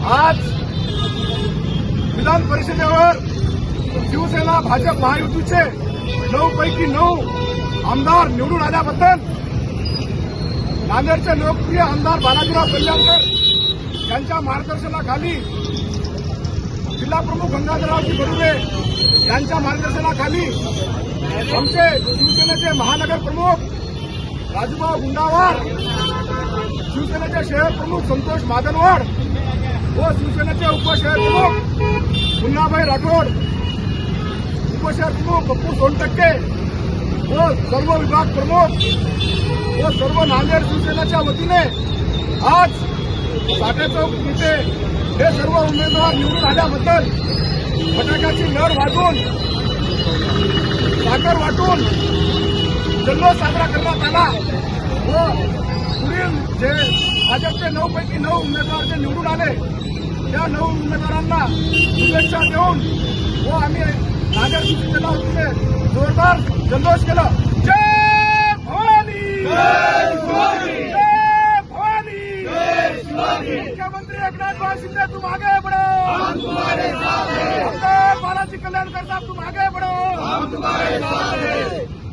आज विधान परिषदेवर शिवसेना भाजप महायुतीचे 9 पैकी 9 आमदार निवडून आल्याबद्दल नांदेडचे लोकप्रिय आमदार बालाजीराव कल्याणकर यांच्या मार्गदर्शनाखाली जिल्हा प्रमुख गंगाधररावजी बडुले यांच्या मार्गदर्शनाखाली आमचे शिवसेनेचे महानगर प्रमुख राजूभाऊ गुंडावार, शिवसेनेचे शहर प्रमुख संतोष मादनवाड व शिवसेनेचे उपशहर प्रमुख मुन्नाभाई राठोड, उपशहर प्रमुख पप्पू सोनटक्के व सर्व विभाग प्रमुख व सर्व नांदेड शिवसेनेच्या वतीने आज साठे चौक इथे हे सर्व उमेदवार निवडून आल्याबद्दल फटाक्याची लढ वाजवून साखर वाटून जल्लोष साजरा करण्यात आला व पुढील जे भाजपचे 9 पैकी 9 उमेदवार जे निवडून आले त्या 9 उमेदवारांना शुभेच्छा देऊन व आम्ही नांदेड शिवसेनेला वतीने जोरदार जल्लोष केला। जय भवानी, जय भवानी, जय भवानी। मुख्यमंत्री एकनाथ शिंदे तुम आगे बढ़ो, हम तुम्हारे साथ हैं। बालाजी कल्याणकर साहब तुम आगे बढ़ो, हम तुम्हारे साथ हैं।